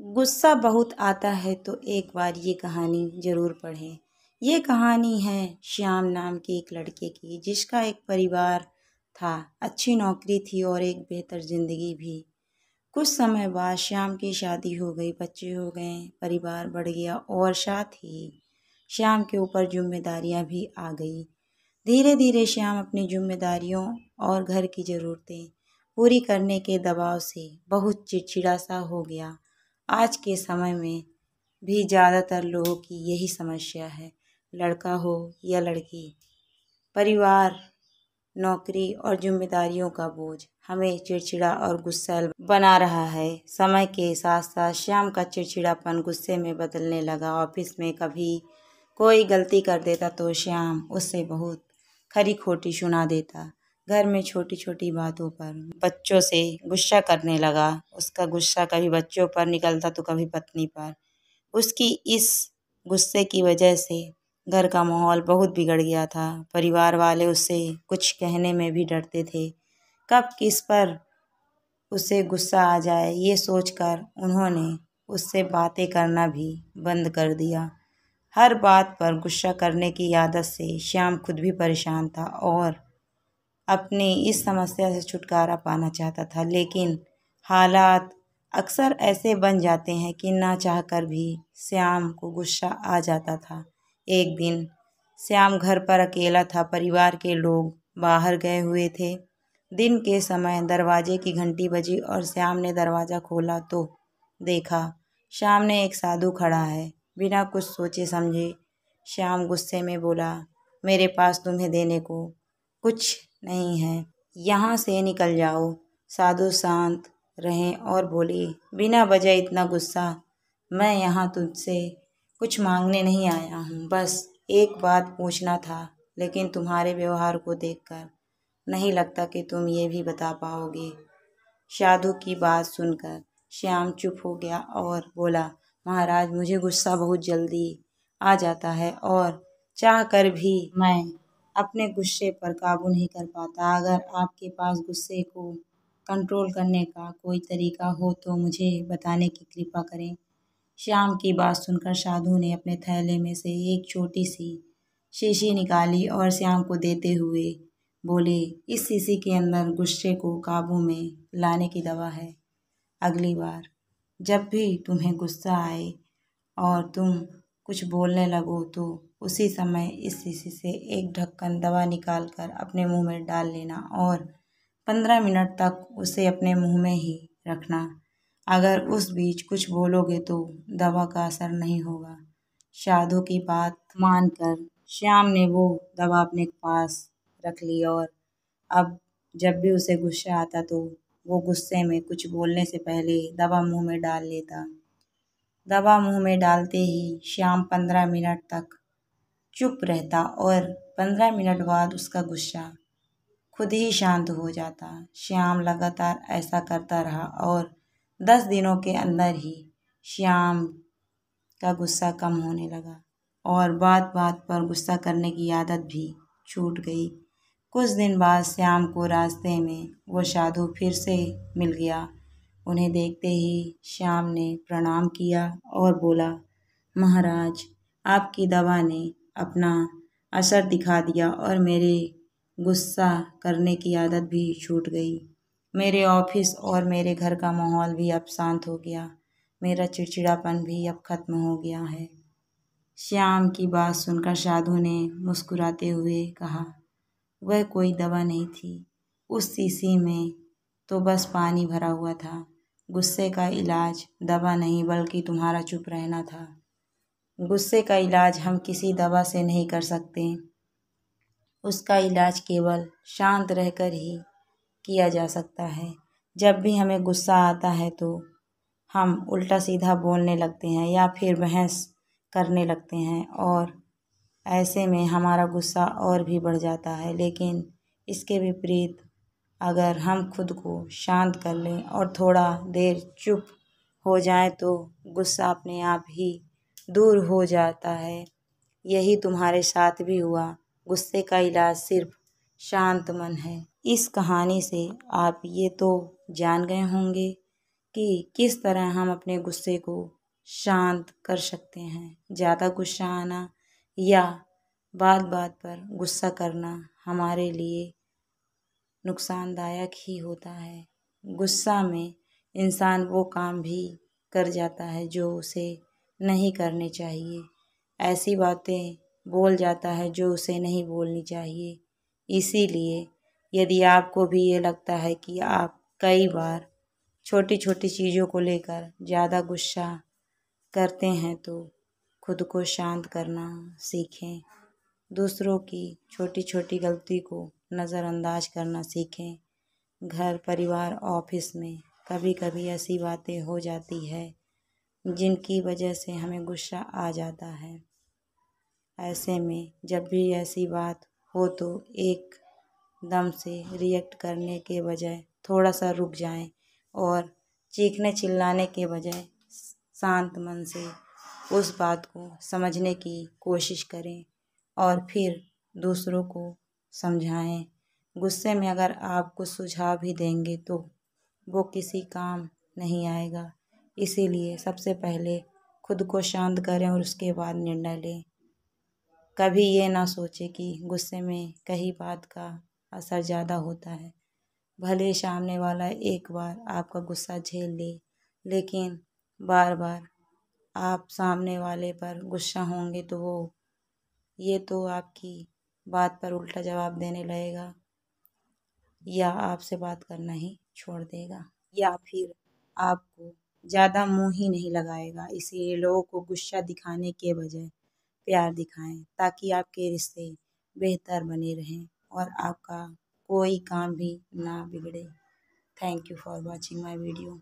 गुस्सा बहुत आता है तो एक बार ये कहानी ज़रूर पढ़ें। ये कहानी है श्याम नाम के एक लड़के की, जिसका एक परिवार था, अच्छी नौकरी थी और एक बेहतर ज़िंदगी भी। कुछ समय बाद श्याम की शादी हो गई, बच्चे हो गए, परिवार बढ़ गया और साथ ही श्याम के ऊपर जिम्मेदारियां भी आ गई। धीरे धीरे श्याम अपनी जिम्मेदारियों और घर की ज़रूरतें पूरी करने के दबाव से बहुत चिड़चिड़ा सा हो गया। आज के समय में भी ज़्यादातर लोगों की यही समस्या है, लड़का हो या लड़की, परिवार, नौकरी और जिम्मेदारियों का बोझ हमें चिड़चिड़ा और गुस्सैल बना रहा है। समय के साथ साथ श्याम का चिड़चिड़ापन गुस्से में बदलने लगा। ऑफिस में कभी कोई गलती कर देता तो श्याम उससे बहुत खरी खोटी सुना देता। घर में छोटी छोटी बातों पर बच्चों से गुस्सा करने लगा। उसका गुस्सा कभी बच्चों पर निकलता तो कभी पत्नी पर। उसकी इस गुस्से की वजह से घर का माहौल बहुत बिगड़ गया था। परिवार वाले उससे कुछ कहने में भी डरते थे, कब किस पर उसे गुस्सा आ जाए। ये सोचकर उन्होंने उससे बातें करना भी बंद कर दिया। हर बात पर गुस्सा करने की आदत से श्याम खुद भी परेशान था और अपनी इस समस्या से छुटकारा पाना चाहता था, लेकिन हालात अक्सर ऐसे बन जाते हैं कि ना चाहकर भी श्याम को गुस्सा आ जाता था। एक दिन श्याम घर पर अकेला था, परिवार के लोग बाहर गए हुए थे। दिन के समय दरवाजे की घंटी बजी और श्याम ने दरवाज़ा खोला तो देखा सामने एक साधु खड़ा है। बिना कुछ सोचे समझे श्याम गुस्से में बोला, मेरे पास तुम्हें देने को कुछ नहीं है, यहाँ से निकल जाओ। साधु शांत रहें और बोले, बिना वजह इतना गुस्सा? मैं यहाँ तुझसे कुछ मांगने नहीं आया हूँ, बस एक बात पूछना था, लेकिन तुम्हारे व्यवहार को देखकर नहीं लगता कि तुम ये भी बता पाओगे। साधु की बात सुनकर श्याम चुप हो गया और बोला, महाराज, मुझे गुस्सा बहुत जल्दी आ जाता है और चाह कर भी मैं अपने गुस्से पर काबू नहीं कर पाता। अगर आपके पास गुस्से को कंट्रोल करने का कोई तरीका हो तो मुझे बताने की कृपा करें। श्याम की बात सुनकर साधु ने अपने थैले में से एक छोटी सी शीशी निकाली और श्याम को देते हुए बोले, इस शीशी के अंदर गुस्से को काबू में लाने की दवा है। अगली बार जब भी तुम्हें गुस्सा आए और तुम कुछ बोलने लगो तो उसी समय इस शीशी से एक ढक्कन दवा निकाल कर अपने मुंह में डाल लेना और 15 मिनट तक उसे अपने मुंह में ही रखना। अगर उस बीच कुछ बोलोगे तो दवा का असर नहीं होगा। साधु की बात मानकर श्याम ने वो दवा अपने पास रख ली और अब जब भी उसे गुस्सा आता तो वो गुस्से में कुछ बोलने से पहले दवा मुंह में डाल लेता। दवा मुंह में डालते ही श्याम 15 मिनट तक चुप रहता और 15 मिनट बाद उसका गुस्सा खुद ही शांत हो जाता। श्याम लगातार ऐसा करता रहा और 10 दिनों के अंदर ही श्याम का गुस्सा कम होने लगा और बात बात पर गुस्सा करने की आदत भी छूट गई। कुछ दिन बाद श्याम को रास्ते में वो साधु फिर से मिल गया। उन्हें देखते ही श्याम ने प्रणाम किया और बोला, महाराज, आपकी दवा ने अपना असर दिखा दिया और मेरे गुस्सा करने की आदत भी छूट गई। मेरे ऑफिस और मेरे घर का माहौल भी अब शांत हो गया। मेरा चिड़चिड़ापन भी अब खत्म हो गया है। श्याम की बात सुनकर साधु ने मुस्कुराते हुए कहा, वह कोई दवा नहीं थी, उस शीशी में तो बस पानी भरा हुआ था। गुस्से का इलाज दवा नहीं बल्कि तुम्हारा चुप रहना था। गुस्से का इलाज हम किसी दवा से नहीं कर सकते, उसका इलाज केवल शांत रहकर ही किया जा सकता है। जब भी हमें गुस्सा आता है तो हम उल्टा सीधा बोलने लगते हैं या फिर बहस करने लगते हैं और ऐसे में हमारा गुस्सा और भी बढ़ जाता है। लेकिन इसके विपरीत अगर हम खुद को शांत कर लें और थोड़ा देर चुप हो जाएं तो गुस्सा अपने आप ही दूर हो जाता है। यही तुम्हारे साथ भी हुआ। गुस्से का इलाज सिर्फ शांत मन है। इस कहानी से आप ये तो जान गए होंगे कि किस तरह हम अपने गुस्से को शांत कर सकते हैं। ज़्यादा गुस्सा आना या बात बात पर गुस्सा करना हमारे लिए नुकसानदायक ही होता है। गुस्सा में इंसान वो काम भी कर जाता है जो उसे नहीं करने चाहिए। ऐसी बातें बोल जाता है जो उसे नहीं बोलनी चाहिए। इसीलिए यदि आपको भी ये लगता है कि आप कई बार छोटी छोटी चीज़ों को लेकर ज़्यादा गुस्सा करते हैं तो खुद को शांत करना सीखें। दूसरों की छोटी छोटी गलती को नज़रअंदाज करना सीखें। घर परिवार ऑफिस में कभी कभी ऐसी बातें हो जाती है जिनकी वजह से हमें गुस्सा आ जाता है। ऐसे में जब भी ऐसी बात हो तो एक दम से रिएक्ट करने के बजाय थोड़ा सा रुक जाएं और चीखने चिल्लाने के बजाय शांत मन से उस बात को समझने की कोशिश करें और फिर दूसरों को समझाएं। गुस्से में अगर आप कुछ सुझाव भी देंगे तो वो किसी काम नहीं आएगा। इसीलिए सबसे पहले खुद को शांत करें और उसके बाद निर्णय लें। कभी ये ना सोचें कि गुस्से में कहीं बात का असर ज़्यादा होता है। भले सामने वाला एक बार आपका गुस्सा झेल ले, लेकिन बार बार आप सामने वाले पर गुस्सा होंगे तो वो ये तो आपकी बात पर उल्टा जवाब देने लगेगा या आपसे बात करना ही छोड़ देगा या फिर आपको ज़्यादा मुंह ही नहीं लगाएगा। इसीलिए लोगों को गुस्सा दिखाने के बजाय प्यार दिखाएं ताकि आपके रिश्ते बेहतर बने रहें और आपका कोई काम भी ना बिगड़े। Thank you for watching my video.